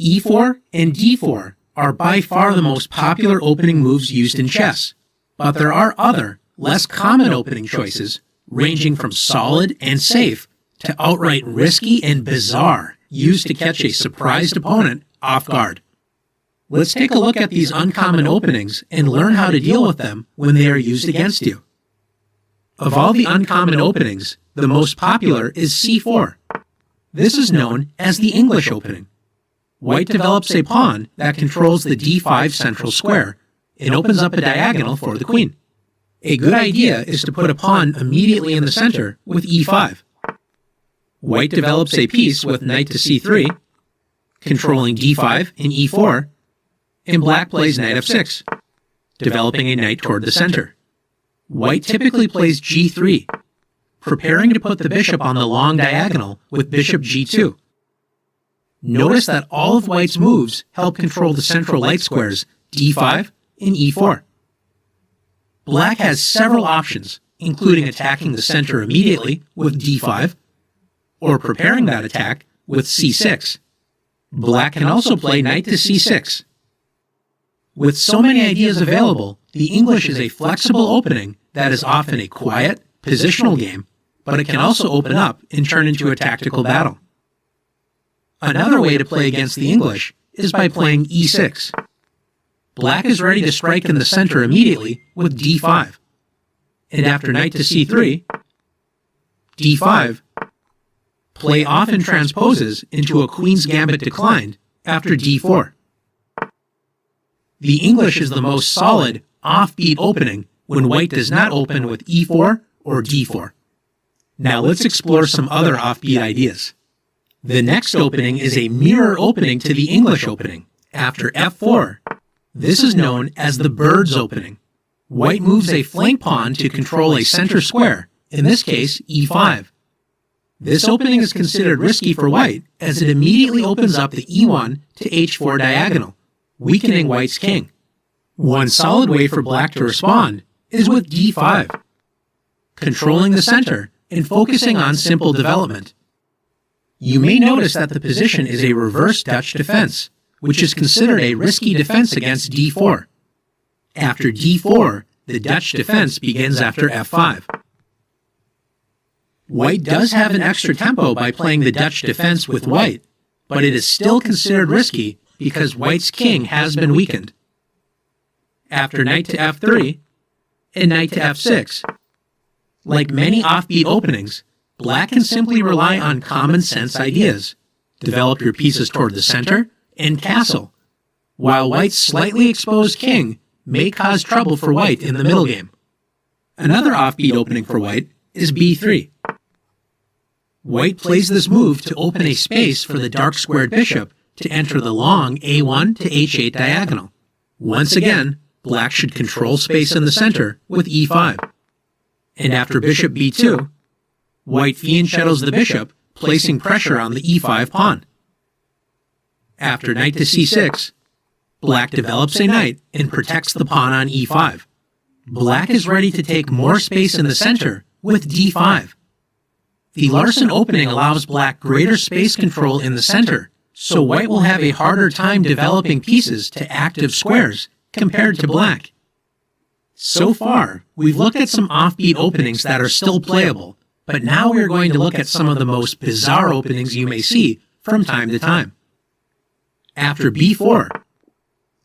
e4 and d4 are by far the most popular opening moves used in chess, but there are other, less common opening choices, ranging from solid and safe to outright risky and bizarre, used to catch a surprised opponent off guard. Let's take a look at these uncommon openings and learn how to deal with them when they are used against you. Of all the uncommon openings, the most popular is c4. This is known as the English opening. White develops a pawn that controls the d5 central square and opens up a diagonal for the queen. A good idea is to put a pawn immediately in the center with e5. White develops a piece with knight to c3, controlling d5 and e4, and black plays knight f6, developing a knight toward the center. White typically plays g3, preparing to put the bishop on the long diagonal with bishop g2. Notice that all of White's moves help control the central light squares d5 and e4. Black has several options, including attacking the center immediately with d5, or preparing that attack with c6. Black can also play knight to c6. With so many ideas available, the English is a flexible opening that is often a quiet, positional game, but it can also open up and turn into a tactical battle. Another way to play against the English is by playing e6. Black is ready to strike in the center immediately with d5. And after knight to c3, d5, play often transposes into a queen's gambit declined after d4. The English is the most solid, offbeat opening when White does not open with e4 or d4. Now let's explore some other offbeat ideas. The next opening is a mirror opening to the English opening, after f4. This is known as the bird's opening. White moves a flank pawn to control a center square, in this case e5. This opening is considered risky for White as it immediately opens up the e1 to h4 diagonal, weakening White's king. One solid way for Black to respond is with d5, controlling the center and focusing on simple development. You may notice that the position is a reverse Dutch defense, which is considered a risky defense against d4. After d4, the Dutch defense begins after f5. White does have an extra tempo by playing the Dutch defense with White, but it is still considered risky because White's king has been weakened. After knight to f3 and knight to f6, like many offbeat openings, Black can simply rely on common sense ideas, develop your pieces toward the center, and castle, while White's slightly exposed king may cause trouble for White in the middle game. Another offbeat opening for White is b3. White plays this move to open a space for the dark squared bishop to enter the long a1 to h8 diagonal. Once again, Black should control space in the center with e5. And after bishop b2, White fianchettos the bishop, placing pressure on the e5 pawn. After knight to c6, Black develops a knight and protects the pawn on e5. Black is ready to take more space in the center with d5. The Larsen opening allows Black greater space control in the center, so White will have a harder time developing pieces to active squares compared to Black. So far, we've looked at some offbeat openings that are still playable, but now we're going to look at some of the most bizarre openings you may see from time to time. After b4,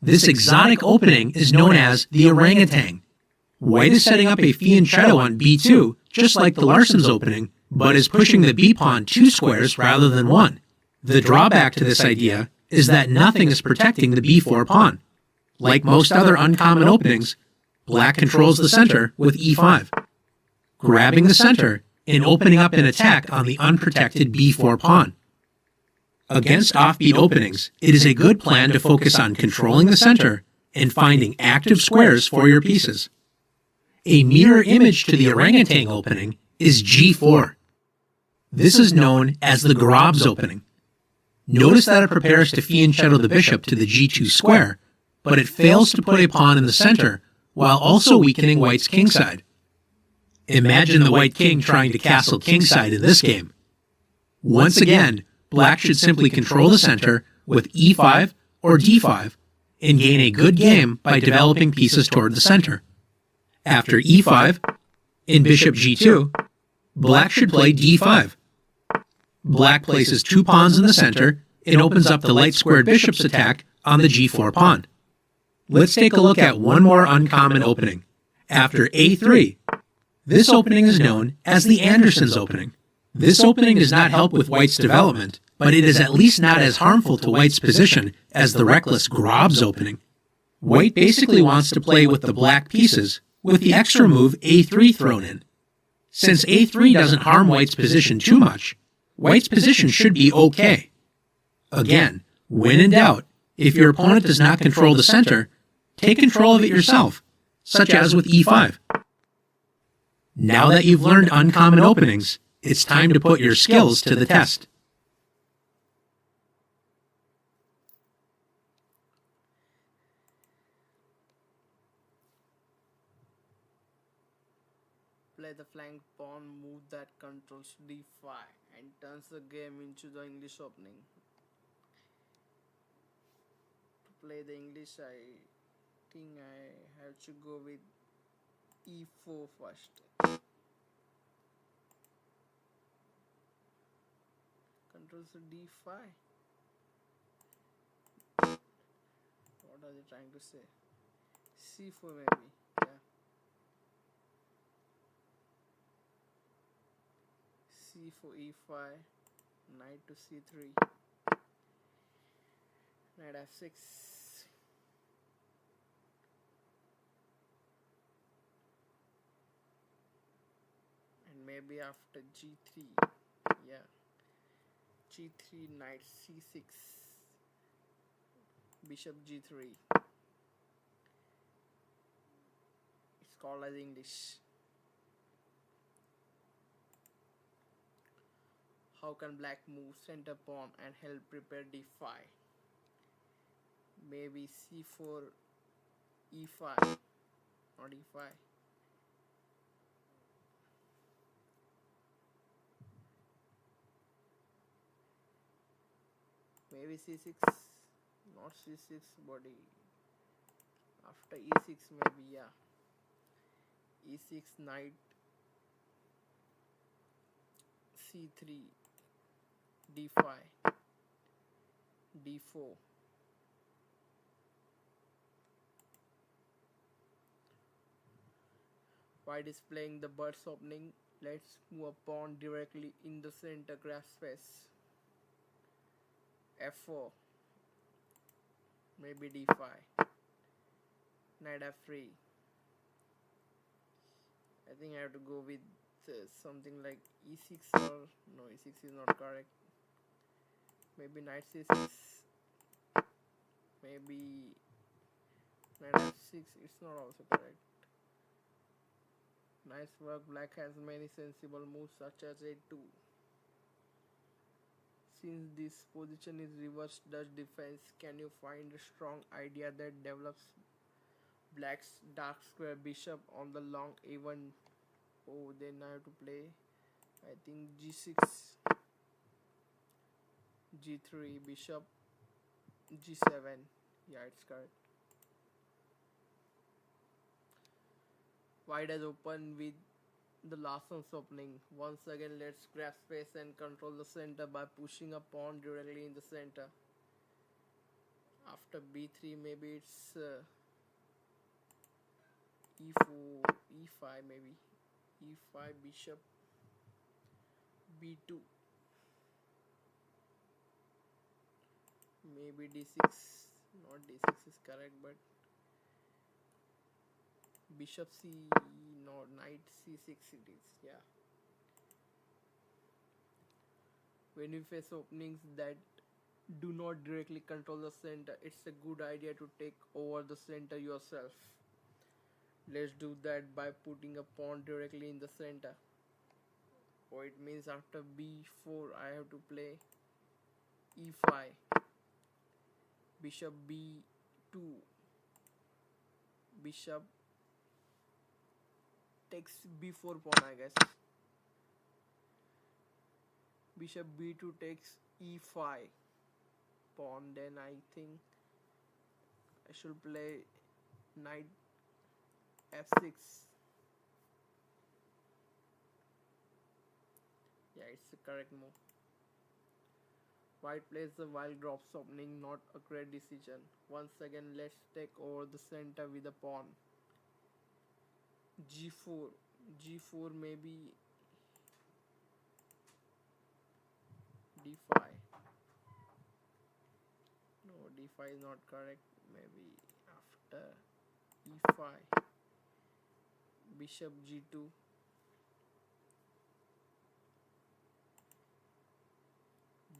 this exotic opening is known as the orangutan. White is setting up a fianchetto on b2, just like the Larsen's opening, but is pushing the b-pawn 2 squares rather than 1. The drawback to this idea is that nothing is protecting the b4 pawn. Like most other uncommon openings, Black controls the center with e5, grabbing the center and opening up an attack on the unprotected b4 pawn. Against offbeat openings, it is a good plan to focus on controlling the center and finding active squares for your pieces. A mirror image to the orangutan opening is g4. This is known as the Grob's opening. Notice that it prepares to fianchetto the bishop to the g2 square, but it fails to put a pawn in the center while also weakening White's kingside. Imagine the White king trying to castle kingside in this game. Once again, Black should simply control the center with e5 or d5 and gain a good game by developing pieces toward the center. After e5, in bishop g2, black should play d5. Black places 2 pawns in the center and opens up the light squared bishop's attack on the g4 pawn. Let's take a look at one more uncommon opening. After a3, this opening is known as the Anderson's opening. This opening does not help with white's development, but it is at least not as harmful to white's position as the reckless Grob's opening. White basically wants to play with the black pieces, with the extra move a3 thrown in. Since a3 doesn't harm white's position too much, white's position should be okay. Again, when in doubt, if your opponent does not control the center, take control of it yourself, such as with e5. Now that you've learned uncommon openings, it's time to put your skills to the test. Play the flank pawn move that controls d5 and turns the game into the English opening. To play the English, I think I have to go with e4 first. Controls the d5. What are they trying to say? c4 maybe. Yeah. c4, e5, knight to c3, knight f6, and maybe after g3, yeah, g3, knight c6, bishop g3. It's called as English. How can black move center pawn and help prepare d5? Maybe c4, e5, not e5. Maybe c6, not c6, but after e6 maybe, yeah. e6, knight, c3, d5, d4. White is playing the bird's opening. Let's move a pawn directly in the center graph space. f4, maybe d5, knight f3. I think I have to go with something like e6 or no, e6 is not correct. Maybe knight c6, maybe knight f6, it's not also correct. Nice work, black has many sensible moves such as a2. Since this position is reverse Dutch defense, can you find a strong idea that develops black's dark square bishop on the long a1? Oh, then I have to play, I think g6, g3, bishop, g7. Yeah, it's correct. White has opened with the Larson's opening. Once again, let's grab space and control the center by pushing a pawn directly in the center. After b3, maybe it's e4, e5 maybe, e5, bishop, b2, maybe d6, not d6 is correct, but bishop c, no, knight c6 it is, yeah. When you face openings that do not directly control the center, it's a good idea to take over the center yourself. Let's do that by putting a pawn directly in the center. Oh, it means after b4 I have to play e5, bishop b2, bishop takes b4 pawn, I guess. Bishop b2 takes e5, pawn, then I think I should play knight f6. Yeah, it's the correct move. White plays the wild drops opening, not a great decision. Once again, let's take over the center with a pawn. g4. g4 maybe d5. No, d5 is not correct. Maybe after e5. Bishop g2.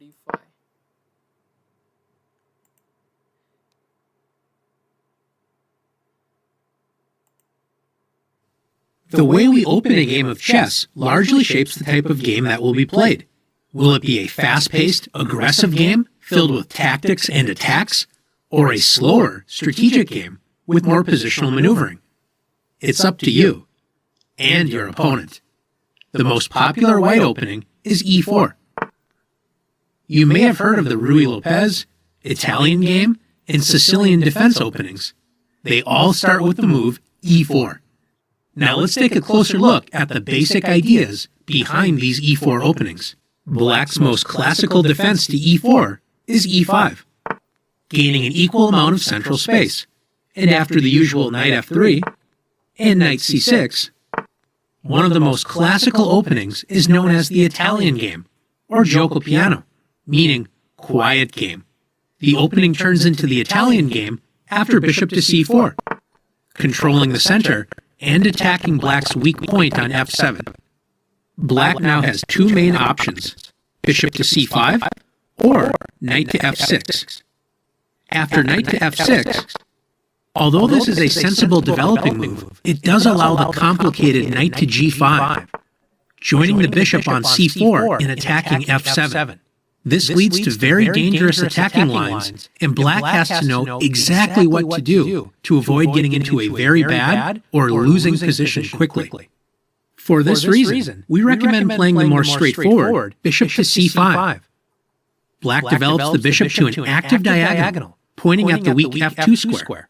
d5. The way we open a game of chess largely shapes the type of game that will be played. Will it be a fast-paced, aggressive game filled with tactics and attacks, or a slower, strategic game with more positional maneuvering? It's up to you and your opponent. The most popular white opening is e4. You may have heard of the Ruy Lopez, Italian game, and Sicilian defense openings. They all start with the move e4. Now let's take a closer look at the basic ideas behind these e4 openings. Black's most classical defense to e4 is e5, gaining an equal amount of central space. And after the usual knight f3 and knight c6, one of the most classical openings is known as the Italian game, or gioco piano, meaning quiet game. The opening turns into the Italian game after bishop to c4, controlling the center and attacking Black's weak point on f7. Black now has two main options, bishop to c5 or knight to f6. After knight to f6, although this is a sensible developing move, it does allow the complicated knight to g5, joining the bishop on c4 and attacking f7. This leads to very dangerous attacking lines, and Black has to know exactly what to do to avoid getting into a very bad or losing position quickly. For this reason, we recommend playing the more straightforward bishop to c5. Black develops the bishop to an active diagonal, pointing at the weak f2 square.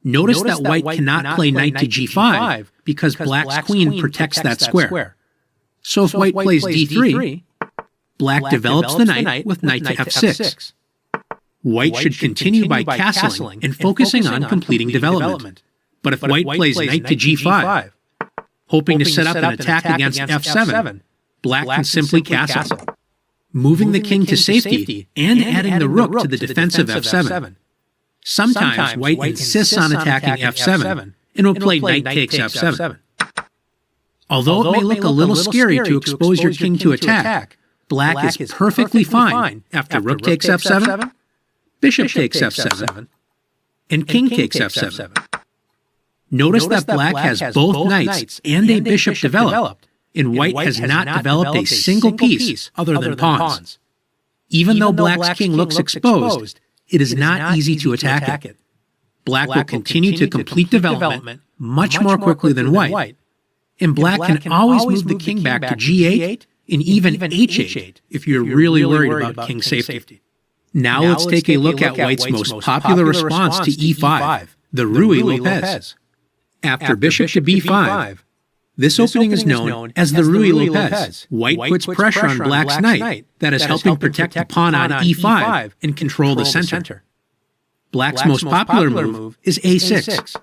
Notice that white cannot play knight to g5 because Black's queen protects that square. So if white plays d3, Black develops the knight with knight to f6. White should continue by castling and focusing on completing development. But if white plays knight to g5, hoping to set up an attack against f7, Black can simply castle, moving the king to safety and adding the rook to the defense of f7. Sometimes white insists on attacking f7 and will play knight takes f7. Although it may look a little scary to expose your king to attack, Black is perfectly fine after rook takes f7, bishop takes f7, and king takes f7. Notice that Black has both knights and a bishop developed, and white has not developed a single piece other than pawns. Even though Black's king looks exposed, it is not easy to attack it. Black will continue to complete development much more quickly than white, and Black can always move the king back to g8 and even h8 if you're really worried about king safety. Now let's take a look at white's most popular response to e5, the Ruy Lopez. After bishop to b5, this opening is known as the Ruy Lopez. White puts pressure on Black's knight that is helping protect the pawn on e5 and control the center. Black's most popular move is a6,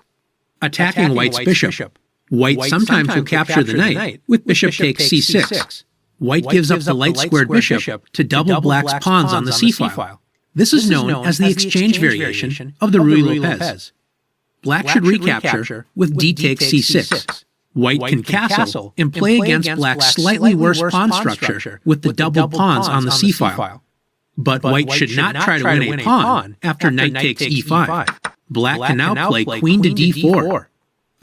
attacking white's bishop. White sometimes will capture the knight with bishop takes c6. White gives up the light-squared bishop to double Black's pawns on the c-file. This is known as the exchange variation of the Ruy Lopez. Black should recapture with d takes c6. White can castle and play against Black's slightly worse pawn structure with the double pawns on the c-file. But white should not try to win a pawn after knight takes e5. Black can now play queen to d4,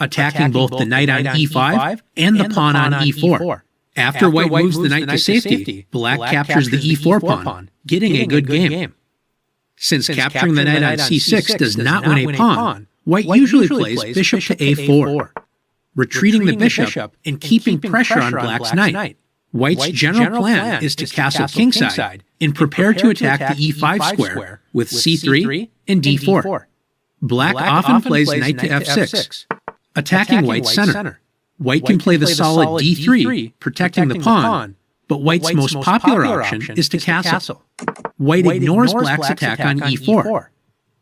attacking both the knight on e5 and the pawn on e4. After white moves the knight to safety, Black captures the e4 pawn, getting a good game. Since capturing the knight on c6 does not win a pawn, white usually plays bishop to a4, retreating the bishop and keeping pressure on Black's knight. White's general plan is to castle kingside and prepare to attack the e5 square with c3 and d4. Black often plays knight to f6, attacking White's center. White can play the solid d3, protecting the pawn, but White's most popular option is to castle. White ignores Black's attack on e4.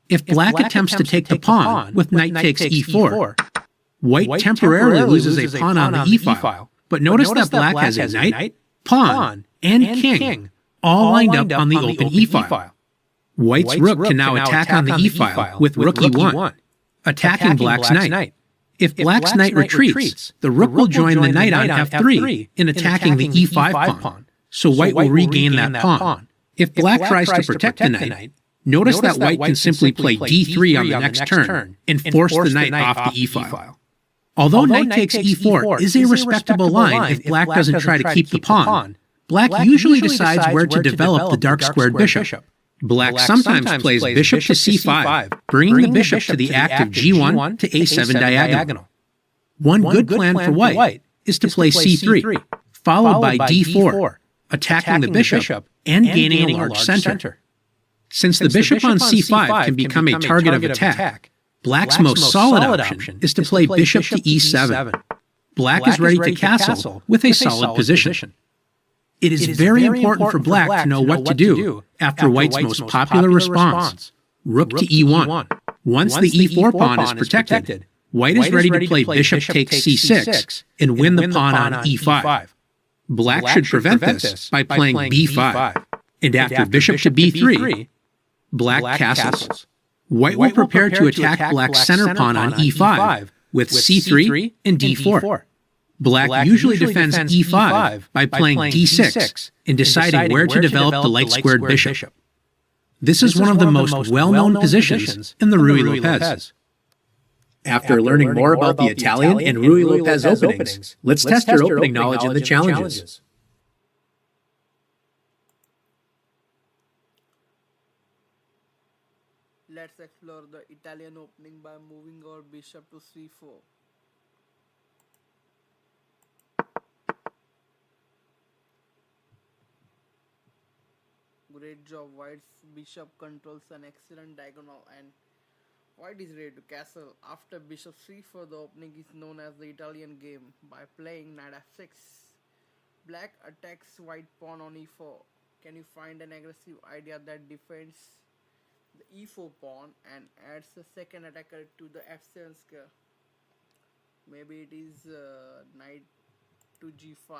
If Black attempts to take the pawn with knight takes e4, White temporarily loses a pawn on the e-file. But notice that Black has a knight, pawn, and king all lined up on the open e-file. White's rook can now attack on the e-file with rook e1, attacking Black's knight. If Black's knight retreats, the rook will join the knight on f3 in attacking the e5 pawn, so White will regain that pawn. If Black tries to protect the knight, notice that White can simply play d3 on the next turn and force the knight off the e-file. Although knight takes e4 is a respectable line if Black doesn't try to keep the pawn, Black usually decides where to develop the dark-squared bishop. Black sometimes plays bishop to c5, bringing the bishop to the active g1 to a7 diagonal. One good plan for White is to play c3, followed by d4, attacking the bishop and gaining a large center. Since the bishop on c5 can become a target of attack, Black's most solid option is to play bishop to e7. Black is ready to castle with a solid position. It is very important for Black to know what to do after White's most popular response, rook to e1. Once the e4 pawn is protected, White is ready to play bishop takes c6 and win the pawn on e5. Black should prevent this by playing b5. And after bishop to b3, Black castles. White will prepare to attack Black's center pawn on e5 with c3 and d4. Black usually defends e5 by playing d6 and deciding where to develop the light-squared bishop. This is one of the most well-known positions in the Ruy Lopez. After learning more about the Italian and Ruy Lopez openings, let's test your opening knowledge in the challenges. Let's explore the Italian opening by moving our bishop to c4. Great job. White's bishop controls an excellent diagonal and White is ready to castle. After bishop c4, the opening is known as the Italian game by playing knight f6. Black attacks White pawn on e4. Can you find an aggressive idea that defends the e4 pawn and adds a second attacker to the f7 square? Maybe it is knight to g5.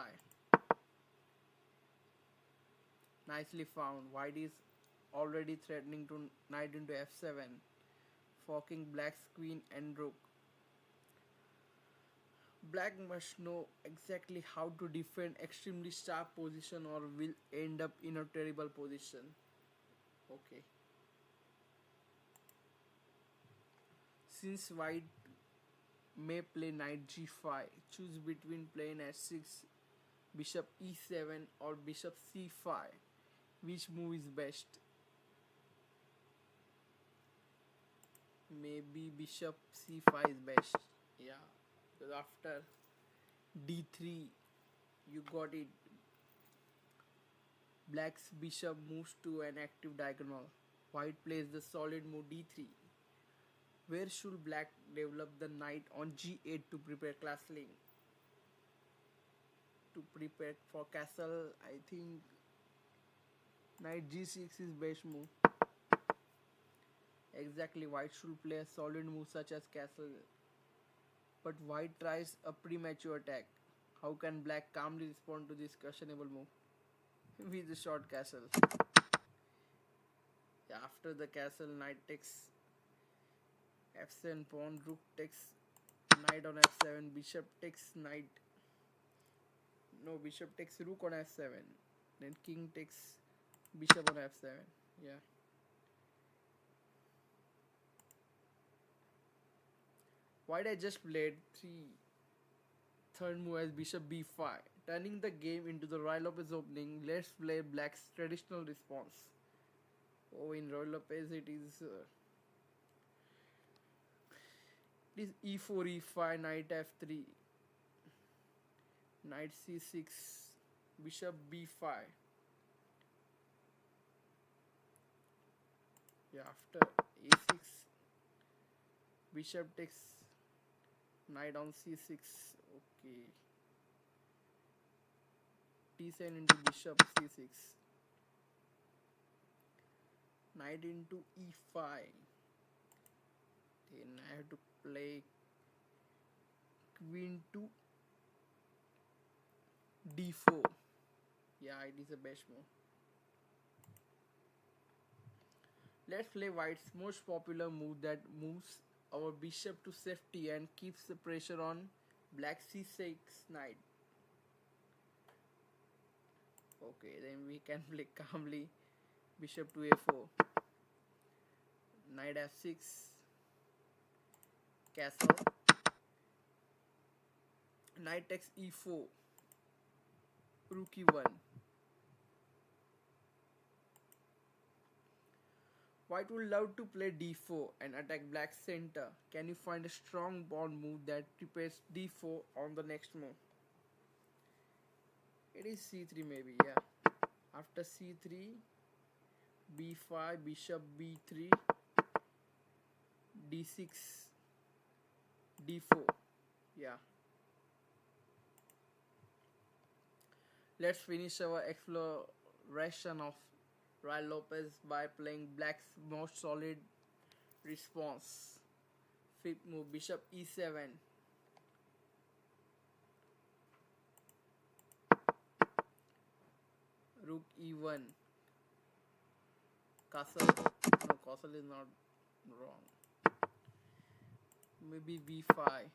Nicely found. White is already threatening to knight into f7, forking Black's queen and rook. Black must know exactly how to defend extremely sharp position or will end up in a terrible position. Okay. Since White may play knight g5, choose between playing h6, bishop e7 or bishop c5. Which move is best? Maybe bishop c5 is best. Yeah. Because after d3, you got it. Black's bishop moves to an active diagonal. White plays the solid move d3. Where should Black develop the knight on g8 to prepare castling? To prepare for castle, I think knight g6 is best move. Exactly, White should play a solid move such as castle. But White tries a premature attack. How can Black calmly respond to this questionable move? With a short castle. Yeah, after the castle, knight takes f7 pawn, rook takes knight on f7, bishop takes knight. No, bishop takes rook on f7. Then king takes bishop on f7. Yeah. White has just played third move as bishop b5, turning the game into the Ruy Lopez opening. Let's play Black's traditional response. Oh, in Ruy Lopez it is e4, e5, knight f3, knight c6, bishop b5. Yeah, after a6, bishop takes knight on c6. Okay, d7 into bishop c6, knight into e5. Then I have to play queen to d4. Yeah, it is the best move. Let's play white's most popular move that moves our bishop to safety and keeps the pressure on black c6 knight. Okay, then we can play calmly bishop to a4, knight f6, castle, knight takes e4, rook e1. White would love to play d4 and attack black center. Can you find a strong pawn move that prepares d4 on the next move? It is c3 maybe, yeah. After c3, b5, bishop b3, d6, d4. Yeah. Let's finish our exploration of Ruy Lopez by playing black's most solid response. Fifth move, bishop e7. Rook e1. Castle. No, castle is not wrong. Maybe b5.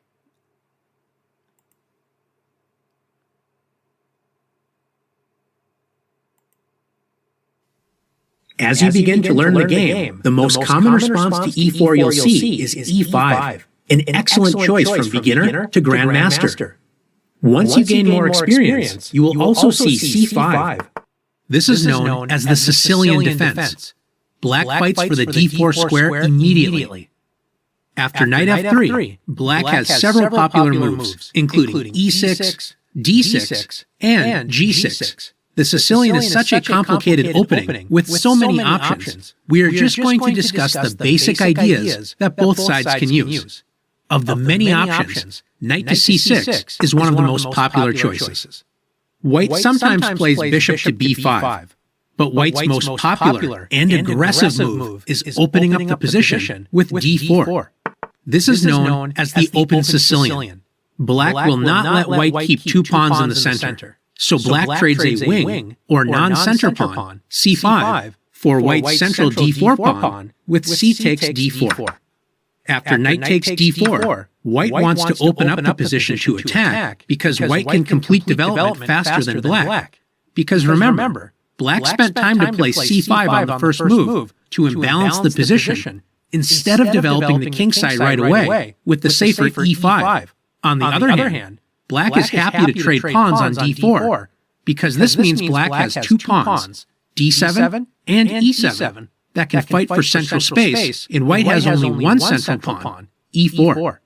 As you begin to learn the game, the most common response to e4 you'll see is e5, an excellent choice from beginner to grandmaster. Once you gain more experience, you will also see c5. This is known as the Sicilian defense. Black fights for the d4 square immediately. After knight f3, black has several popular moves, including e6, d6, and g6. The Sicilian is such a complicated opening with so many options. We are just going to discuss the basic ideas that both sides can use. Of the many options, knight to c6 is one of the most popular choices. White sometimes plays bishop to b5, but White's most popular and aggressive move is opening up the position with d4. This is known as the open Sicilian. Black will not let White keep two pawns in the center. So black trades a wing or non-center pawn, c5, for White's central d4 pawn with c takes d4. After knight takes d4, White wants to open up the position to attack because White can complete development faster than Black. Because remember, Black spent time to play c5 on the first move to imbalance the position instead of developing the king side right away with the safer e5. On the other hand, Black is happy to trade pawns on d4 because this means Black has two pawns, d7 and e7, that can fight for central space, and White has only one central pawn, e4.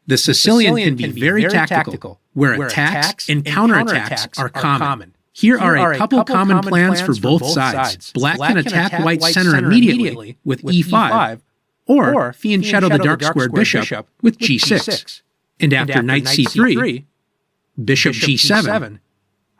The Sicilian can be very tactical, where attacks and counterattacks are common. Here are a couple common plans for both sides. Black can attack White's center immediately with e5, or fianchetto the dark-squared bishop with g6. And after knight c3, bishop g7,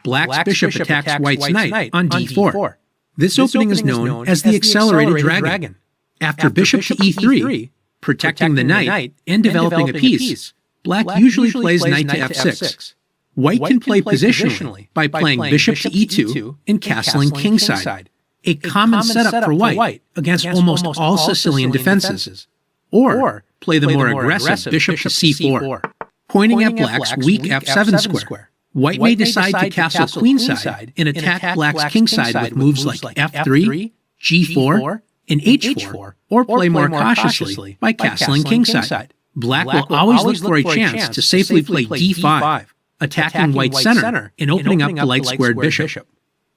Black's bishop attacks White's knight on d4. This opening is known as the accelerated dragon. After bishop to e3, protecting the knight and developing a piece, Black usually plays knight to f6. White can play positionally by playing bishop to e2 and castling kingside, a common setup for White against almost all Sicilian defenses. Or play the more aggressive bishop to c4, pointing at Black's weak f7 square. White may decide to castle queenside and attack Black's kingside with moves like f3, g4, and h4, or play more cautiously by castling kingside. Black will always look for a chance to safely play d5, attacking White's center and opening up the light-squared bishop.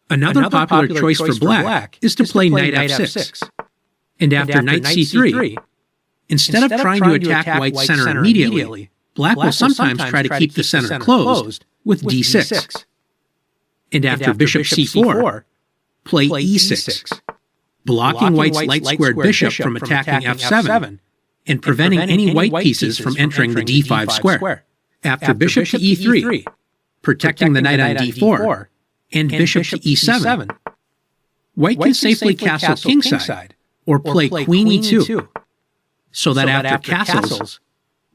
Another popular choice for Black is to play knight f6. And after knight c3, instead of trying to attack White's center immediately, Black will sometimes try to keep the center closed with d6. And after bishop c4, play e6, blocking white's light-squared bishop from attacking f7 and preventing any white pieces from entering the d5 square. After bishop to e3, protecting the knight on d4, and bishop to e7, white can safely castle kingside or play queen e2, so that after castles,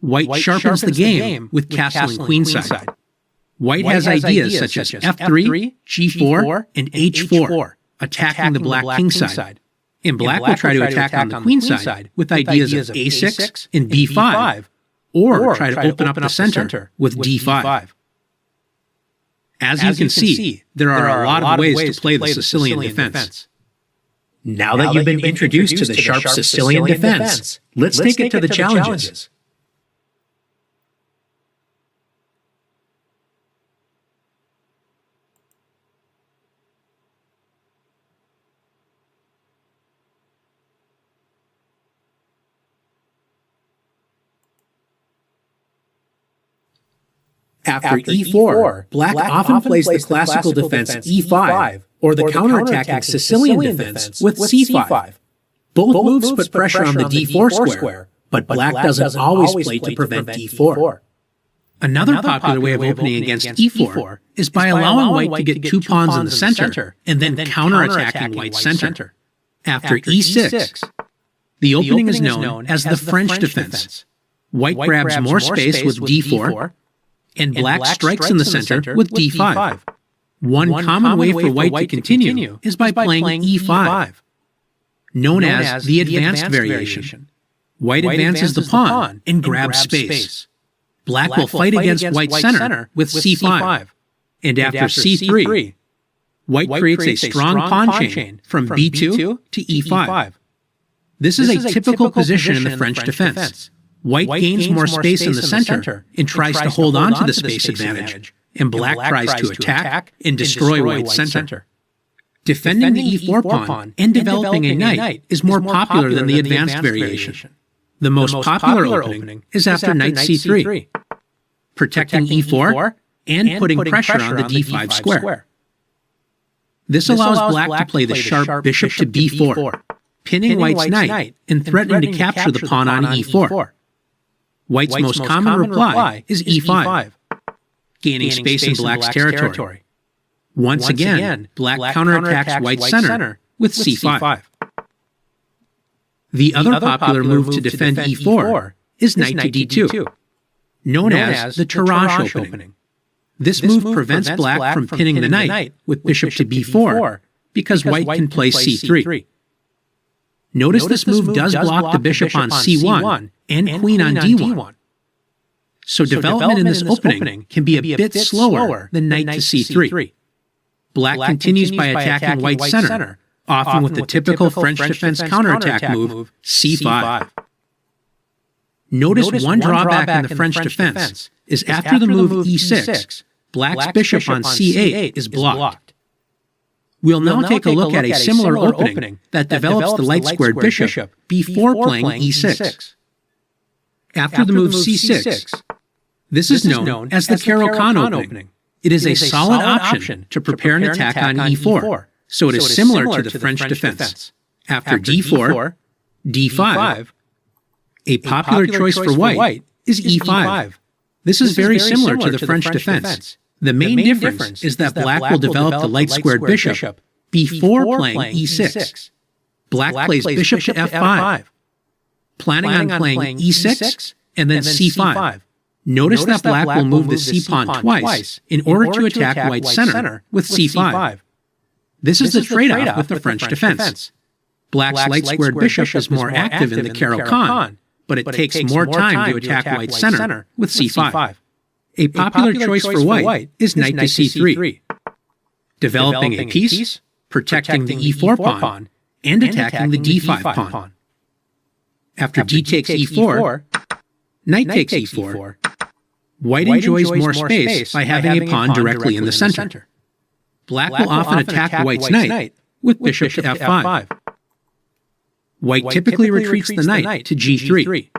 white sharpens the game with castling queenside. White has ideas such as f3, g4, and h4, attacking the black kingside. And black will try to attack on the queen side with ideas of a6 and b5, or try to open up the center with d5. As you can see, there are a lot of ways to play the Sicilian defense. Now that you've been introduced to the sharp Sicilian defense, let's take it to the challenges. After e4, black often plays the classical defense e5, or the counterattacking Sicilian defense with c5. Both moves put pressure on the d4 square, but black doesn't always play to prevent d4. Another popular way of opening against e4 is by allowing white to get two pawns in the center and then counterattacking white's center. After e6, the opening is known as the French defense. White grabs more space with d4, and black strikes in the center with d5. One common way for white to continue is by playing e5, known as the advanced variation. White advances the pawn and grabs space. Black will fight against white's center with c5, and after c3, white creates a strong pawn chain from b2 to e5. This is a typical position in the French defense. White gains more space in the center and tries to hold on to the space advantage, and black tries to attack and destroy white's center. Defending the e4 pawn and developing a knight is more popular than the advanced variation. The most popular opening is after knight c3, protecting e4 and putting pressure on the d5 square. This allows black to play the sharp bishop to b4, pinning white's knight and threatening to capture the pawn on e4. White's most common reply is e5, gaining space in black's territory. Once again, black counterattacks white's center with c5. The other popular move to defend e4 is knight to d2, known as the Tarrasch opening. This move prevents black from pinning the knight with bishop to b4 because white can play c3. Notice this move does block the bishop on c1 and queen on d1. So development in this opening can be a bit slower than knight to c3. Black continues by attacking white's center, often with the typical French defense counterattack move, c5. Notice one drawback in the French defense is after the move e6, black's bishop on c8 is blocked. We'll now take a look at a similar opening that develops the light-squared bishop before playing e6. After the move c6, this is known as the Caro-Kann opening. It is a solid option to prepare an attack on e4, so it is similar to the French defense. After d4, d5, a popular choice for white is e5. This is very similar to the French defense. The main difference is that black will develop the light-squared bishop before playing e6. Black plays bishop to f5, planning on playing e6 and then c5. Notice that black will move the c-pawn twice in order to attack white's center with c5. This is the trade-off with the French defense. Black's light-squared bishop is more active in the Caro-Kann, but it takes more time to attack white's center with c5. A popular choice for white is knight to c3, developing a piece, protecting the e4 pawn, and attacking the d5 pawn. After d takes e4, knight takes e4. White enjoys more space by having a pawn directly in the center. Black will often attack white's knight with bishop to f5. White typically retreats the knight to g3,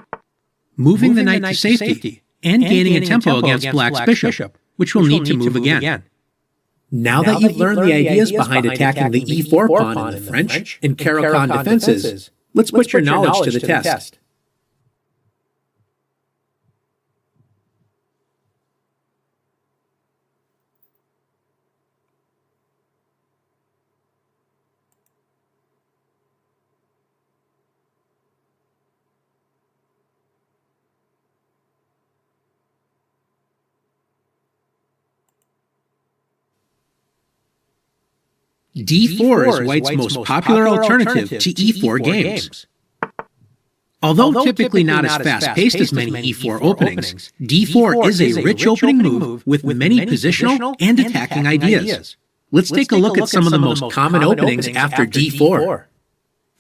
moving the knight to safety and gaining a tempo against black's bishop, which will need to move again. Now that you've learned the ideas behind attacking the e4 pawn in the French and Caro-Kann defenses, let's put your knowledge to the test. D4 is White's most popular alternative to E4 games. Although typically not as fast-paced as many E4 openings, D4 is a rich opening move with many positional and attacking ideas. Let's take a look at some of the most common openings after D4.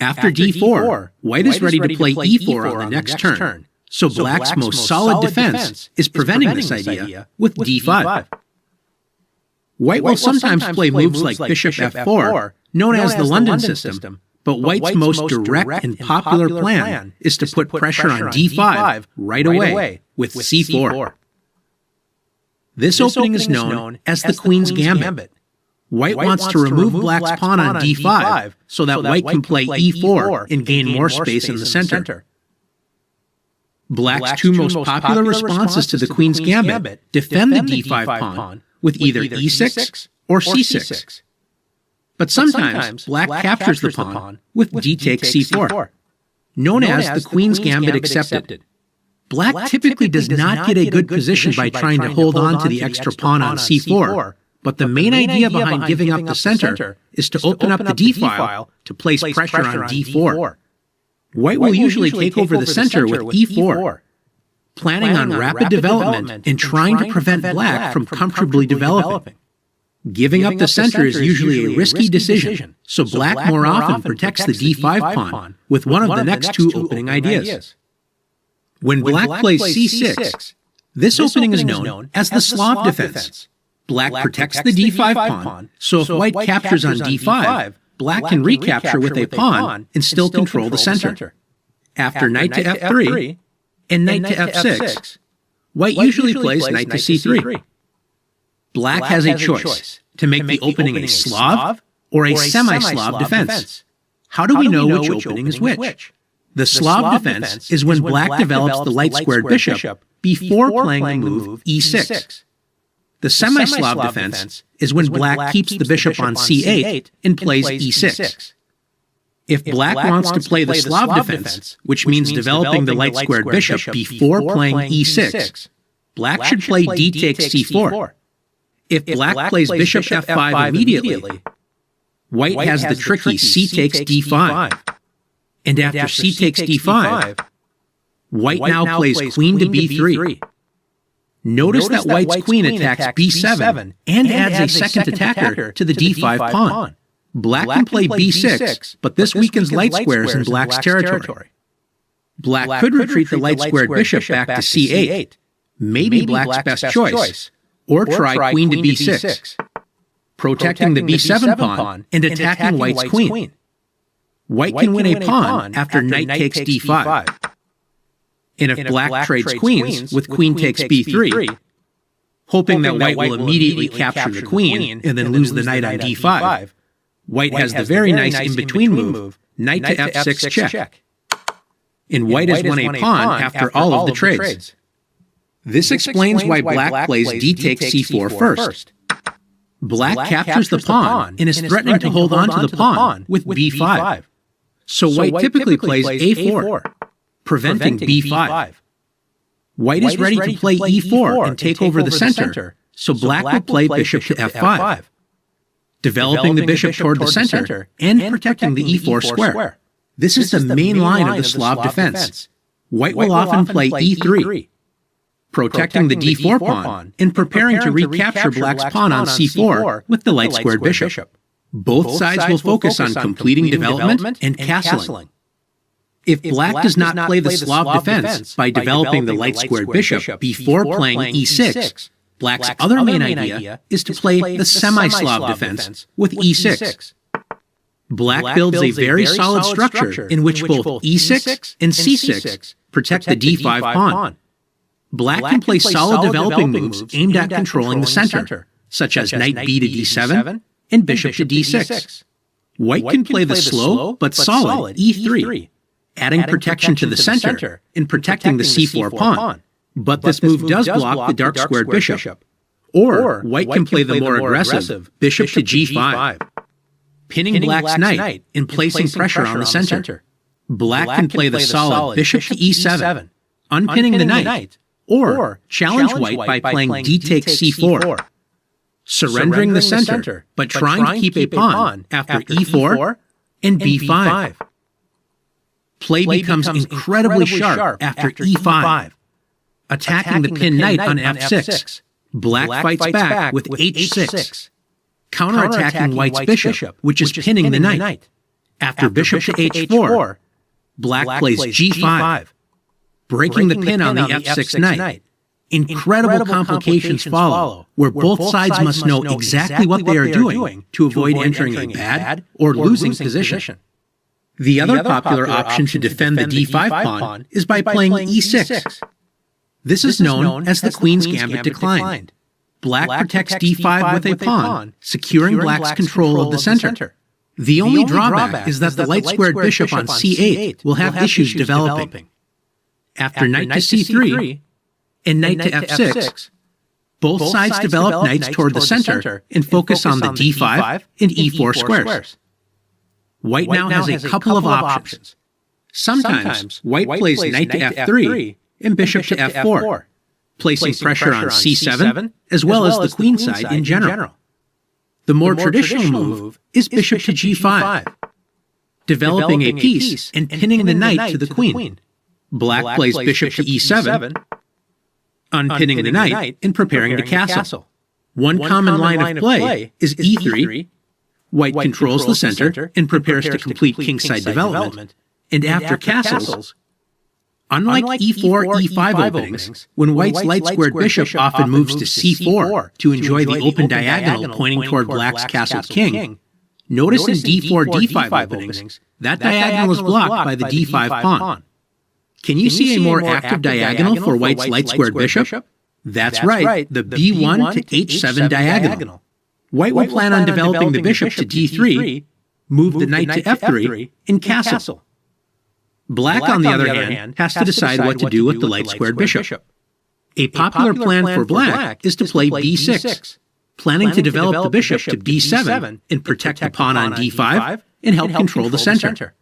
After D4, White is ready to play E4 on the next turn, so Black's most solid defense is preventing this idea with D5. White will sometimes play moves like bishop f4, known as the London system, but White's most direct and popular plan is to put pressure on d5 right away with c4. This opening is known as the Queen's Gambit. White wants to remove Black's pawn on d5 so that White can play e4 and gain more space in the center. Black's two most popular responses to the Queen's Gambit defend the d5 pawn with either e6 or c6. But sometimes Black captures the pawn with d takes c4, known as the Queen's Gambit accepted. Black typically does not get a good position by trying to hold on to the extra pawn on c4, but the main idea behind giving up the center is to open up the d-file to place pressure on d4. White will usually take over the center with e4, planning on rapid development and trying to prevent Black from comfortably developing. Giving up the center is usually a risky decision, so Black more often protects the d5 pawn with one of the next two opening ideas. When Black plays c6, this opening is known as the Slav defense. Black protects the d5 pawn, so if White captures on d5, Black can recapture with a pawn and still control the center. After knight to f3 and knight to f6, White usually plays knight to c3. Black has a choice to make the opening a Slav or a semi-Slav defense. How do we know which opening is which? The Slav defense is when Black develops the light-squared bishop before playing the move e6. The semi-Slav defense is when Black keeps the bishop on c8 and plays e6. If Black wants to play the Slav defense, which means developing the light-squared bishop before playing e6, Black should play d takes c4. If Black plays bishop f5 immediately, White has the tricky c takes d5. And after c takes d5, White now plays queen to b3. Notice that White's queen attacks b7 and adds a second attacker to the d5 pawn. Black can play b6, but this weakens light squares in Black's territory. Black could retreat the light-squared bishop back to c8, maybe Black's best choice, or try queen to b6, protecting the b7 pawn and attacking White's queen. White can win a pawn after knight takes d5. And if Black trades queens with queen takes b3, hoping that White will immediately capture the queen and then lose the knight on d5, White has the very nice in-between move, knight to f6 check. And White has won a pawn after all of the trades. This explains why Black plays d takes c4 first. Black captures the pawn and is threatening to hold on to the pawn with b5. So White typically plays a4, preventing b5. White is ready to play e4 and take over the center, so Black will play bishop to f5, developing the bishop toward the center and protecting the e4 square. This is the main line of the Slav defense. White will often play e3, protecting the d4 pawn and preparing to recapture Black's pawn on c4 with the light-squared bishop. Both sides will focus on completing development and castling. If Black does not play the Slav defense by developing the light-squared bishop before playing e6, Black's other main idea is to play the semi-Slav defense with e6. Black builds a very solid structure in which both e6 and c6 protect the d5 pawn. Black can play solid developing moves aimed at controlling the center, such as knight b to d7 and bishop to d6. White can play the slow but solid e3, adding protection to the center and protecting the c4 pawn. But this move does block the dark squared bishop. Or white can play the more aggressive bishop to g5, pinning black's knight and placing pressure on the center. Black can play the solid bishop to e7, unpinning the knight, or challenge white by playing d takes c4, surrendering the center, but trying to keep a pawn after e4 and b5. Play becomes incredibly sharp after e5, attacking the pinned knight on f6. Black fights back with h6, counterattacking white's bishop, which is pinning the knight. After bishop to h4, black plays g5, breaking the pin on the f6 knight. Incredible complications follow, where both sides must know exactly what they are doing to avoid entering a bad or losing position. The other popular option to defend the d5 pawn is by playing e6. This is known as the Queen's Gambit declined. Black protects d5 with a pawn, securing black's control of the center. The only drawback is that the light-squared bishop on c8 will have issues developing. After knight to c3 and knight to f6, both sides develop knights toward the center and focus on the d5 and e4 squares. White now has a couple of options. Sometimes white plays knight to f3 and bishop to f4, placing pressure on c7 as well as the queen side in general. The more traditional move is bishop to g5, developing a piece and pinning the knight to the queen. Black plays bishop to e7, unpinning the knight and preparing to castle. One common line of play is e3. White controls the center and prepares to complete kingside development. And after castles, unlike e4, e5 openings, when white's light-squared bishop often moves to c4 to enjoy the open diagonal pointing toward black's castled king, notice in d4, d5 openings, that diagonal is blocked by the d5 pawn. Can you see a more active diagonal for white's light-squared bishop? That's right, the b1 to h7 diagonal. White will plan on developing the bishop to d3, move the knight to f3, and castle. Black, on the other hand, has to decide what to do with the light-squared bishop. A popular plan for black is to play b6, planning to develop the bishop to b7 and protect the pawn on d5 and help control the center.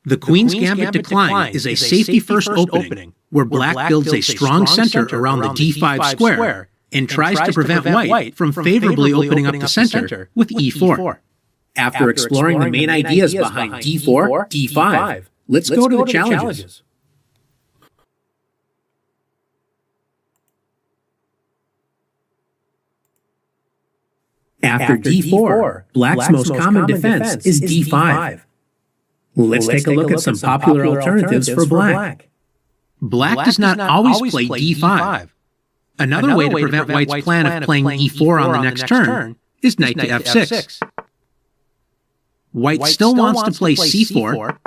The Queen's Gambit decline is a safety-first opening where black builds a strong center around the d5 square and tries to prevent white from favorably opening up the center with e4. After exploring the main ideas behind d4, d5, let's go to the challenges. After d4, black's most common defense is d5. Let's take a look at some popular alternatives for black. Black does not always play d5. Another way to prevent white's plan of playing e4 on the next turn is knight to f6. White still wants to play c4,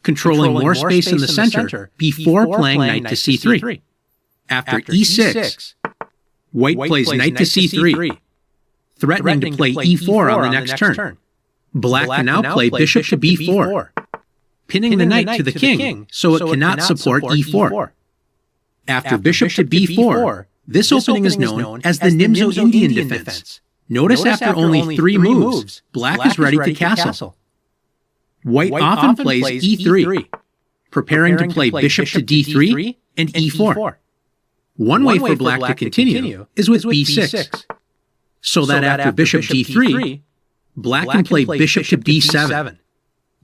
controlling more space in the center before playing knight to c3. After e6, white plays knight to c3, threatening to play e4 on the next turn. Black can now play bishop to b4, pinning the knight to the king so it cannot support e4. After bishop to b4, this opening is known as the Nimzo Indian defense. Notice after only 3 moves, black is ready to castle. White often plays e3, preparing to play bishop to d3 and e4. One way for black to continue is with b6, so that after bishop d3, black can play bishop to b7,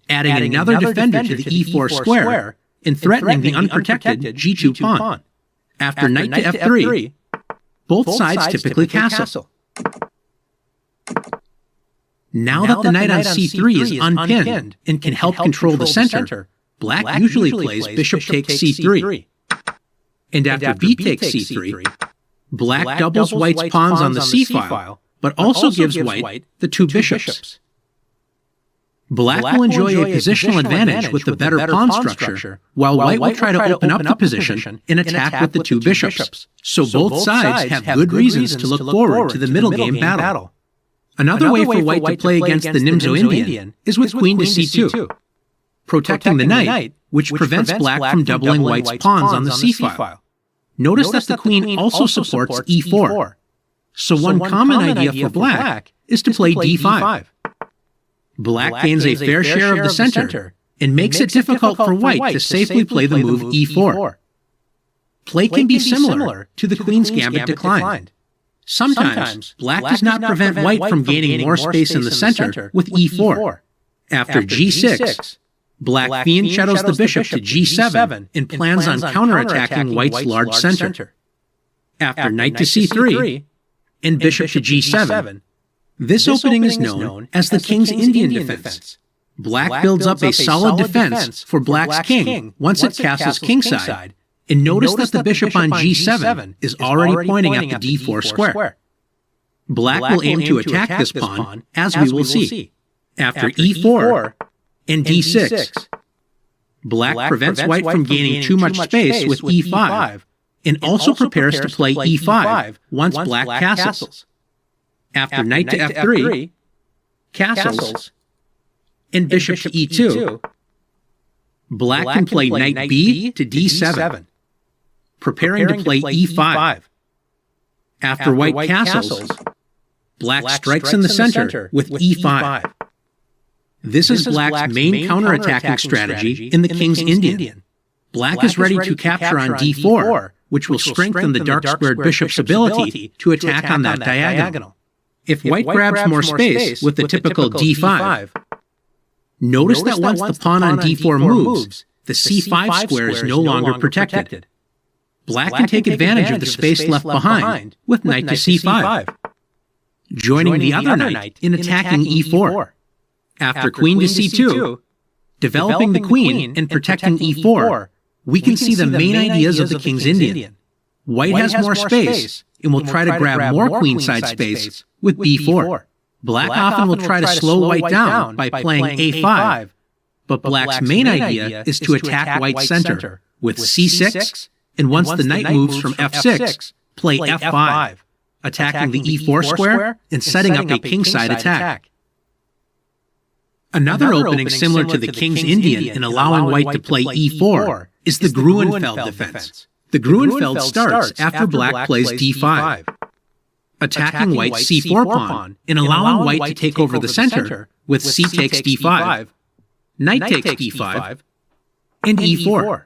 adding another defender to the e4 square and threatening the unprotected g2 pawn. After knight to f3, both sides typically castle. Now that the knight on c3 is unpinned and can help control the center, black usually plays bishop takes c3. And after b takes c3, black doubles white's pawns on the c-file, but also gives white the 2 bishops. Black will enjoy a positional advantage with the better pawn structure, while white will try to open up the position and attack with the two bishops. So both sides have good reasons to look forward to the middle game battle. Another way for white to play against the Nimzo Indian is with queen to c2, protecting the knight, which prevents black from doubling white's pawns on the c-file. Notice that the queen also supports e4. So one common idea for black is to play d5. Black gains a fair share of the center and makes it difficult for white to safely play the move e4. Play can be similar to the queen's gambit declined. Sometimes, black does not prevent white from gaining more space in the center with e4. After g6, black fianchettos the bishop to g7 and plans on counterattacking white's large center. After knight to c3 and bishop to g7, this opening is known as the King's Indian defense. Black builds up a solid defense for black's king once it castles kingside, and notice that the bishop on g7 is already pointing at the d4 square. Black will aim to attack this pawn, as we will see. After e4 and d6, black prevents white from gaining too much space with e5, and also prepares to play e5 once black castles. After knight to f3, castles, and bishop to e2, black can play knight b to d7, preparing to play e5. After white castles, black strikes in the center with e5. This is black's main counterattacking strategy in the King's Indian. Black is ready to capture on d4, which will strengthen the dark-squared bishop's ability to attack on that diagonal. If white grabs more space with the typical d5, notice that once the pawn on d4 moves, the c5 square is no longer protected. Black can take advantage of the space left behind with knight to c5, joining the other knight in attacking e4. After queen to c2, developing the queen and protecting e4, we can see the main ideas of the King's Indian. White has more space and will try to grab more queenside space with b4. Black often will try to slow white down by playing a5, but black's main idea is to attack white's center with c6, and once the knight moves from f6, play f5, attacking the e4 square and setting up a kingside attack. Another opening similar to the King's Indian in allowing white to play e4 is the Gruenfeld defense. The Gruenfeld starts after black plays d5, attacking white's c4 pawn and allowing white to take over the center with c takes d5, knight takes d5, and e4.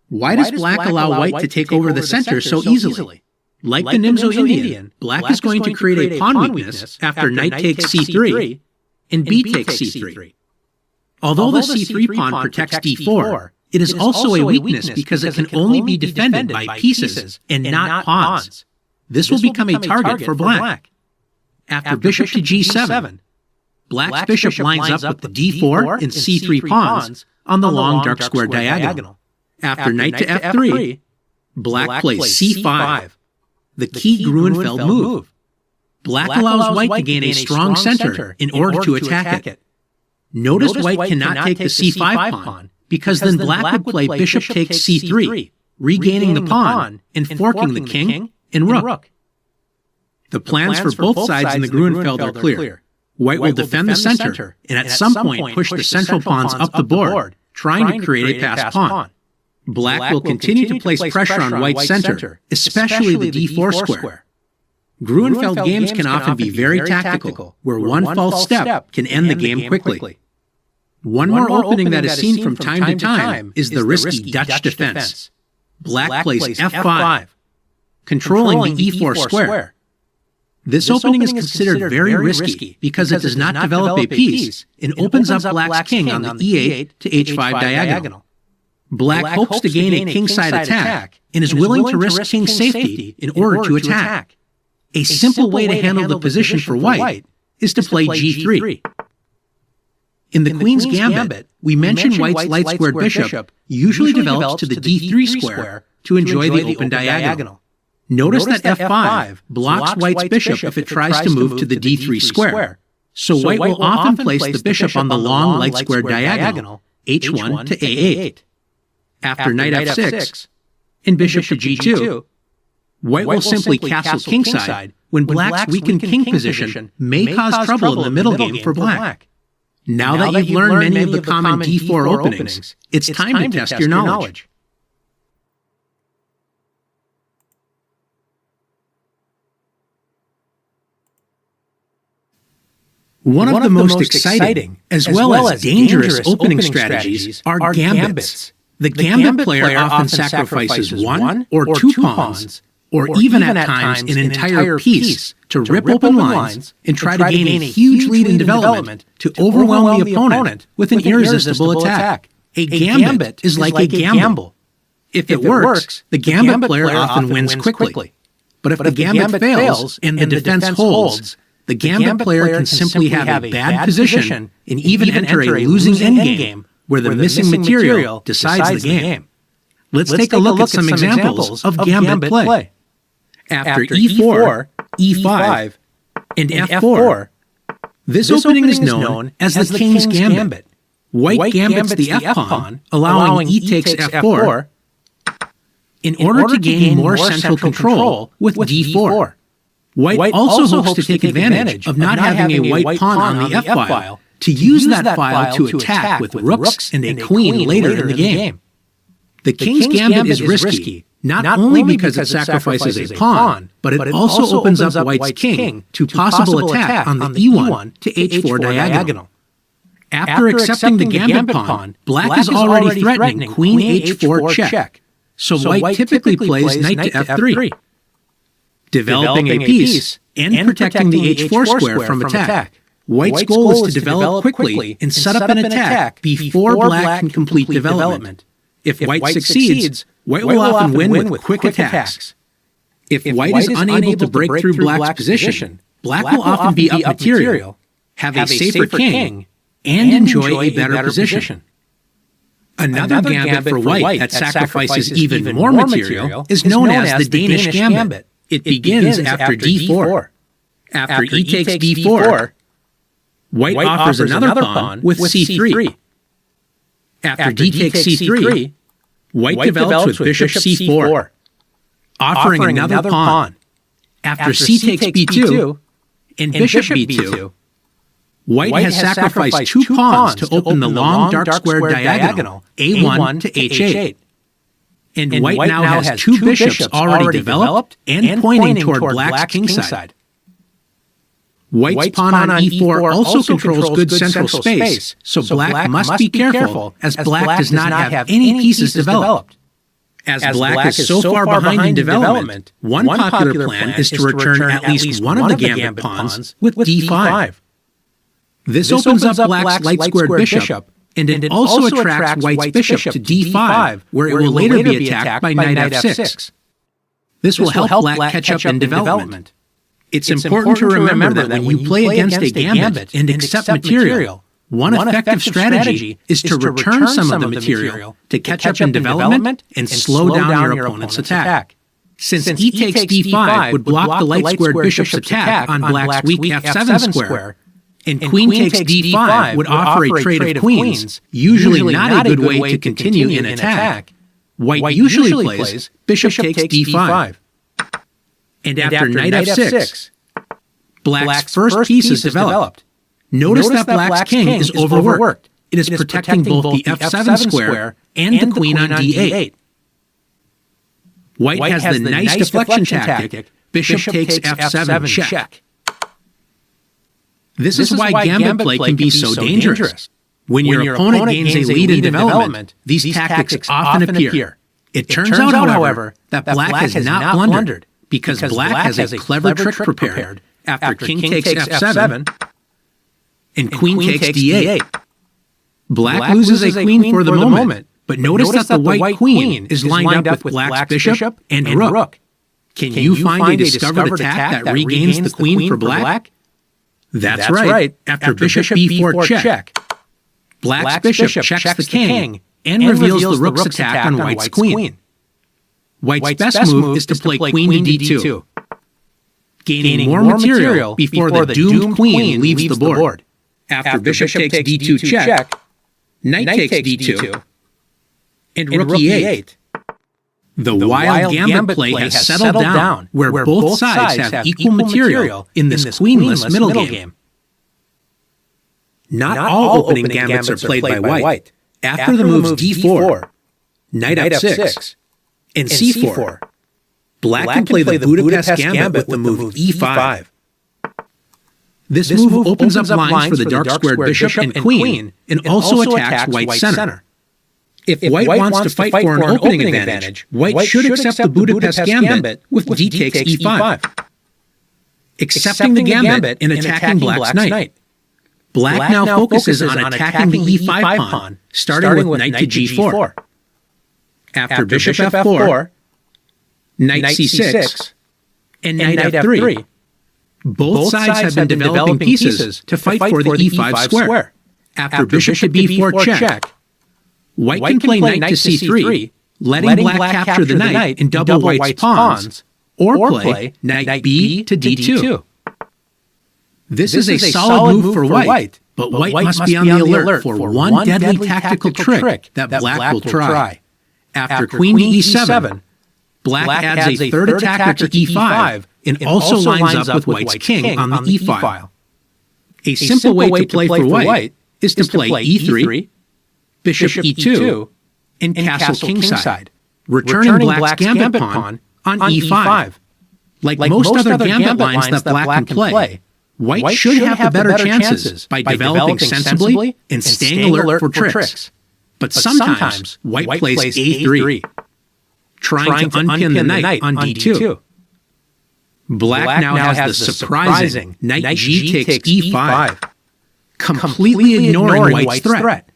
Why does black allow white to take over the center so easily? Like the Nimzo Indian, black is going to create a pawn weakness after knight takes c3 and b takes c3. Although the c3 pawn protects d4, it is also a weakness because it can only be defended by pieces and not pawns. This will become a target for black. After bishop to g7, black's bishop lines up with the d4 and c3 pawns on the long dark square diagonal. After knight to f3, black plays c5, the key Gruenfeld move. Black allows white to gain a strong center in order to attack it. Notice white cannot take the c5 pawn, because then black would play bishop takes c3, regaining the pawn and forking the king and rook. The plans for both sides in the Gruenfeld are clear. White will defend the center and at some point push the central pawns up the board, trying to create a passed pawn. Black will continue to place pressure on white's center, especially the d4 square. Gruenfeld games can often be very tactical, where one false step can end the game quickly. One more opening that is seen from time to time is the risky Dutch defense. Black plays f5, controlling the e4 square. This opening is considered very risky because it does not develop a piece and opens up black's king on the e8 to h5 diagonal. Black hopes to gain a kingside attack and is willing to risk king's safety in order to attack. A simple way to handle the position for white is to play g3. In the Queen's Gambit, we mentioned white's light-squared bishop usually develops to the d3 square to enjoy the open diagonal. Notice that f5 blocks white's bishop if it tries to move to the d3 square, So white will often place the bishop on the long light square diagonal, h1 to a8. After knight f6 and bishop to g2, white will simply castle kingside when black's weakened king position may cause trouble in the middle game for black. Now that you've learned many of the common d4 openings, it's time to test your knowledge. One of the most exciting, as well as dangerous opening strategies are gambits. The gambit player often sacrifices one or two pawns, or even at times an entire piece, to rip open lines and try to gain a huge lead in development to overwhelm the opponent with an irresistible attack. A gambit is like a gamble. If it works, the gambit player often wins quickly. But if the gambit fails and the defense holds, the gambit player can simply have a bad position and even enter a losing endgame where the missing material decides the game. Let's take a look at some examples of gambit play. After e4, e5, and f4, this opening is known as the king's gambit. White gambits the f-pawn, allowing e takes f4, in order to gain more central control with d4. White also hopes to take advantage of not having a white pawn on the f-file to use that file to attack with rooks and a queen later in the game. The king's gambit is risky, not only because it sacrifices a pawn, but it also opens up white's king to possible attack on the e1 to h4 diagonal. After accepting the gambit pawn, black is already threatening queen h4 check, so white typically plays knight to f3. Developing a piece and protecting the h4 square from attack. White's goal is to develop quickly and set up an attack before black can complete development. If white succeeds, white will often win with quick attacks. If white is unable to break through black's position, black will often be up material, have a safer king, and enjoy a better position. Another gambit for white that sacrifices even more material is known as the Danish gambit. It begins after d4. After e takes d4, white offers another pawn with c3. After d takes c3, white develops with bishop c4, offering another pawn. After c takes b2 and bishop b2, white has sacrificed two pawns to open the long dark square diagonal a1 to h8. And white now has two bishops already developed and pointing toward black's kingside. White's pawn on e4 also controls good central space, so black must be careful as black does not have any pieces developed. As black is so far behind in development, one popular plan is to return at least one of the gambit pawns with d5. This opens up black's light squared bishop, and it also attracts white's bishop to d5, where it will later be attacked by knight f6. This will help black catch up in development. It's important to remember that when you play against a gambit and accept material, one effective strategy is to return some of the material to catch up in development and slow down your opponent's attack. Since e takes d5 would block the light squared bishop's attack on black's weak f7 square, and queen takes d5 would offer a trade of queens, usually not a good way to continue an attack, white usually plays bishop takes d5. And after knight f6, black's first piece is developed. Notice that black's king is overworked. It is protecting both the f7 square and the queen on d8. White has the nice deflection tactic, bishop takes f7 check. This is why gambit play can be so dangerous. When your opponent gains a lead in development, these tactics often appear. It turns out, however, that black has not blundered, because black has a clever trick prepared after king takes f7 and queen takes d8. Black loses a queen for the moment, but notice that the white queen is lined up with black's bishop and rook. Can you find a discovered attack that regains the queen for black? That's right. After bishop b4 check, black's bishop checks the king and reveals the rook's attack on white's queen. White's best move is to play queen to d2. gaining more material before the doomed queen leaves the board. After bishop takes d2 check, knight takes d2, and rook e8. The wild gambit play has settled down, where both sides have equal material in this queenless middle game. Not all opening gambits are played by white. After the moves d4, knight f6, and c4, black can play the Budapest gambit with the move e5. This move opens up lines for the dark-squared bishop and queen, and also attacks white's center. If white wants to fight for an opening advantage, white should accept the Budapest gambit with d takes e5, accepting the gambit and attacking black's knight. Black now focuses on attacking the e5 pawn, starting with knight to g4. After bishop f4, knight c6, and knight f3, both sides have been developing pieces to fight for the e5 square. After bishop to b4 check, white can play knight to c3, letting black capture the knight and double white's pawns, or play knight b to d2. This is a solid move for white, but white must be on the alert for one deadly tactical trick that black will try. After queen to e7, black adds a third attacker to e5 and also lines up with white's king on the e file. A simple way to play for white is to play e3, bishop e2, and castle kingside, returning black's gambit pawn on e5. Like most other gambit lines that black can play, white should have the better chances by developing sensibly and staying alert for tricks. But sometimes white plays a3, trying to unpin the knight on d2. Black now has the surprising knight g takes e5, completely ignoring white's threat.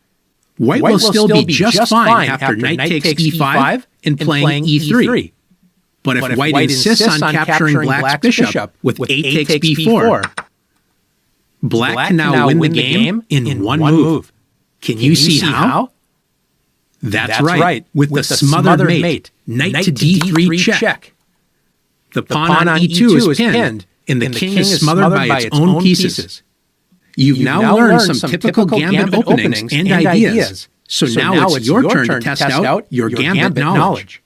White will still be just fine after knight takes e5 and playing e3. But if white insists on capturing black's bishop with a takes b4, black can now win the game in one move. Can you see how? That's right, with the smothered mate, knight to d3 check. The pawn on e2 is pinned, and the king is smothered by its own pieces. You've now learned some typical gambit openings and ideas, so now it's your turn to test out your gambit knowledge.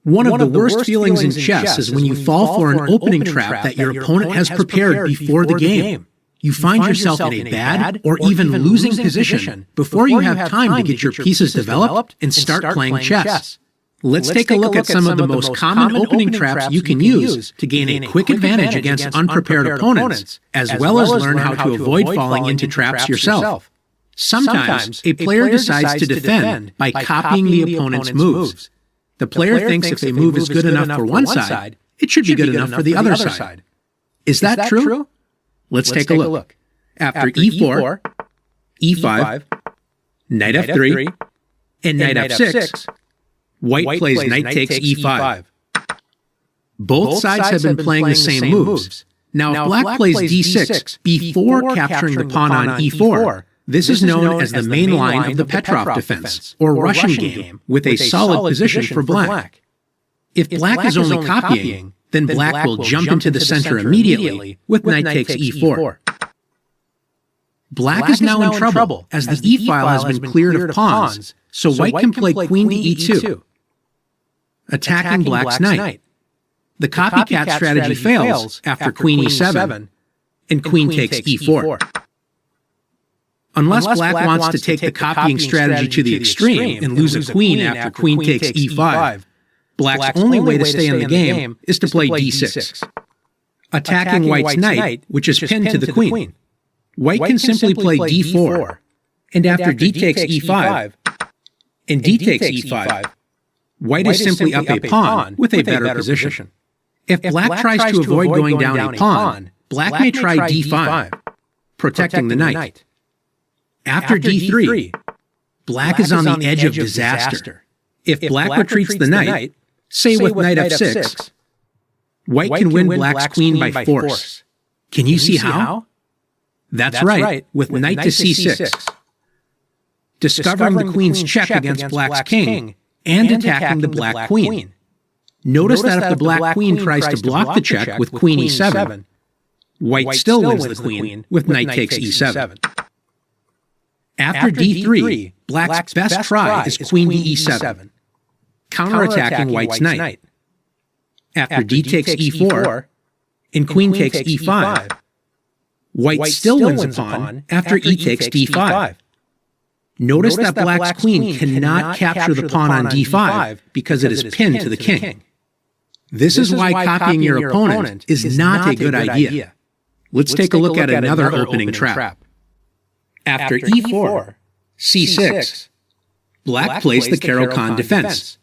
One of the worst feelings in chess is when you fall for an opening trap that your opponent has prepared before the game. You find yourself in a bad or even losing position before you have time to get your pieces developed and start playing chess. Let's take a look at some of the most common opening traps you can use to gain a quick advantage against unprepared opponents, as well as learn how to avoid falling into traps yourself. Sometimes a player decides to defend by copying the opponent's moves. The player thinks if a move is good enough for one side, it should be good enough for the other side. Is that true? Let's take a look. After e4, e5, knight f3, and knight f6, white plays knight takes e5. Both sides have been playing the same moves. Now, if black plays d6 before capturing the pawn on e4, this is known as the main line of the Petrov defense, or Russian game, with a solid position for black. If black is only copying, then black will jump into the center immediately with knight takes e4. Black is now in trouble, as the e-file has been cleared of pawns, so white can play queen to e2, attacking black's knight. The copycat strategy fails after queen e7, and queen takes e4. Unless black wants to take the copying strategy to the extreme and lose a queen after queen takes e5, black's only way to stay in the game is to play d6, attacking white's knight, which is pinned to the queen. White can simply play d4, and after d takes e5 and d takes e5, white is simply up a pawn with a better position. If black tries to avoid going down a pawn, black may try d5, protecting the knight. After d3, black is on the edge of disaster. If black retreats the knight, say with knight f6, white can win black's queen by force. Can you see how? That's right, with knight to c6. discovering the queen's check against black's king, and attacking the black queen. Notice that if the black queen tries to block the check with queen e7, white still wins the queen with knight takes e7. After d3, black's best try is queen to e7, counterattacking white's knight. After d takes e4, and queen takes e5, white still wins a pawn after e takes d5. Notice that black's queen cannot capture the pawn on d5 because it is pinned to the king. This is why copying your opponent is not a good idea. Let's take a look at another opening trap. After e4, c6, black plays the Caro-Kann defense.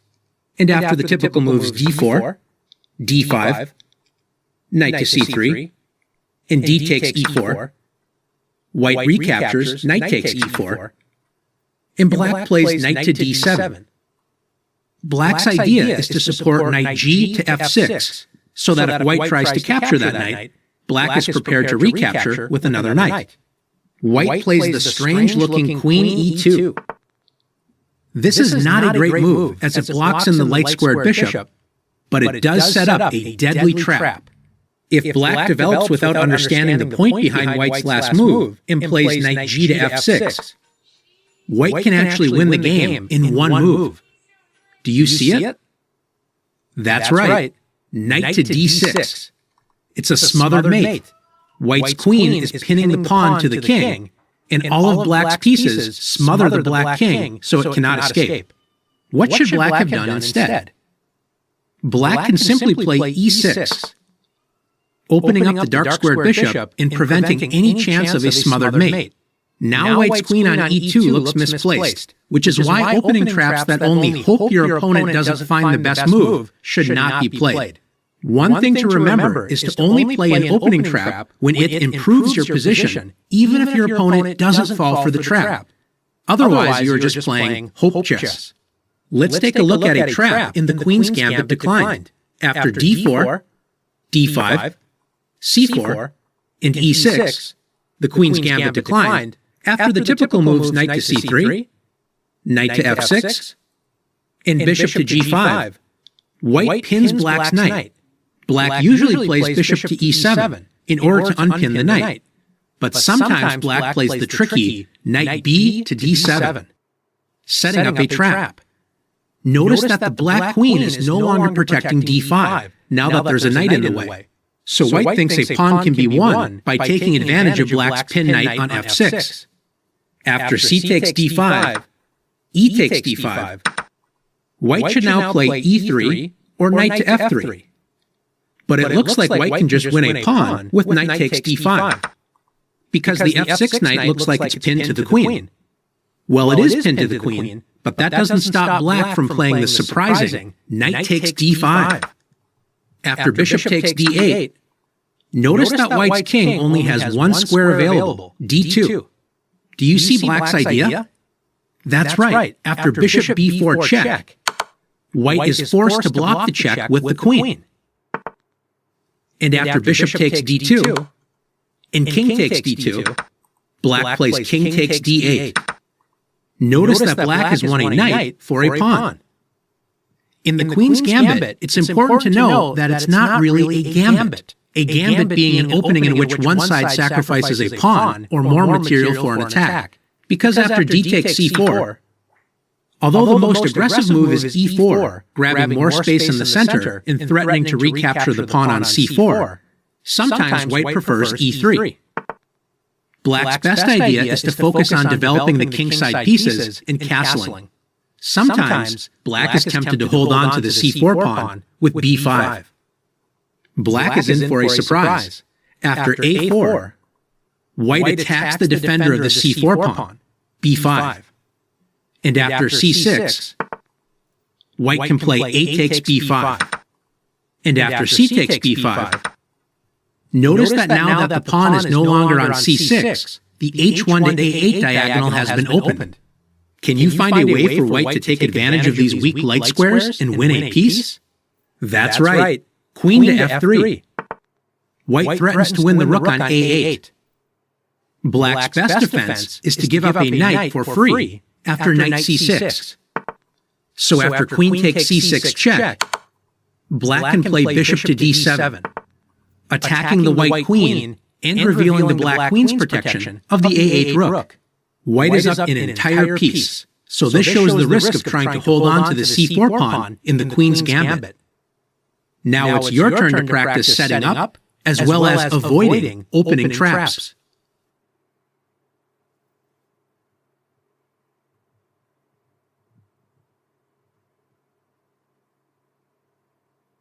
And after the typical moves d4, d5, knight to c3, and d takes e4, white recaptures knight takes e4, and black plays knight to d7. Black's idea is to support knight g to f6, so that if white tries to capture that knight, black is prepared to recapture with another knight. White plays the strange-looking queen e2. This is not a great move, as it blocks in the light-squared bishop, but it does set up a deadly trap. If black develops without understanding the point behind white's last move and plays knight g to f6, white can actually win the game in one move. Do you see it? That's right. Knight to d6. It's a smothered mate. White's queen is pinning the pawn to the king, and all of black's pieces smother the black king so it cannot escape. What should black have done instead? Black can simply play e6, opening up the dark squared bishop and preventing any chance of a smothered mate. Now white's queen on e2 looks misplaced, which is why opening traps that only hope your opponent doesn't find the best move should not be played. One thing to remember is to only play an opening trap when it improves your position, even if your opponent doesn't fall for the trap. Otherwise, you are just playing hope chess. Let's take a look at a trap in the queen's gambit declined. After d4, d5, c4, and e6, the queen's gambit declined. After the typical moves knight to c3, knight to f6, and bishop to g5, white pins black's knight. Black usually plays bishop to e7 in order to unpin the knight, but sometimes black plays the tricky knight b to d7, setting up a trap. Notice that the black queen is no longer protecting d5 now that there's a knight in the way. So white thinks a pawn can be won by taking advantage of black's pin knight on f6. After c takes d5, e takes d5, white should now play e3 or knight to f3. But it looks like white can just win a pawn with knight takes d5, because the f6 knight looks like it's pinned to the queen. Well, it is pinned to the queen, but that doesn't stop black from playing the surprising knight takes d5. After bishop takes d8, notice that white's king only has one square available, d2. Do you see black's idea? That's right. After bishop b4 check, white is forced to block the check with the queen. And after bishop takes d2, and king takes d2, black plays king takes d8. Notice that black has won a knight for a pawn. In the queen's gambit, it's important to know that it's not really a gambit. A gambit being an opening in which one side sacrifices a pawn or more material for an attack. Because after d takes c4, although the most aggressive move is e4, grabbing more space in the center and threatening to recapture the pawn on c4, sometimes white prefers e3. Black's best idea is to focus on developing the kingside pieces and castling. Sometimes black is tempted to hold on to the c4 pawn with b5. Black is in for a surprise. After a4, white attacks the defender of the c4 pawn, b5. And after c6, white can play a takes b5. And after c takes b5, notice that now that the pawn is no longer on c6, the h1 to a8 diagonal has been opened. Can you find a way for white to take advantage of these weak light squares and win a piece? That's right. Queen to f3. White threatens to win the rook on a8. Black's best defense is to give up a knight for free after knight c6. So after queen takes c6 check, black can play bishop to d7, attacking the white queen and revealing the black queen's protection of the a8 rook. White is up an entire piece, so this shows the risk of trying to hold on to the c4 pawn in the queen's gambit. Now it's your turn to practice setting up as well as avoiding opening traps.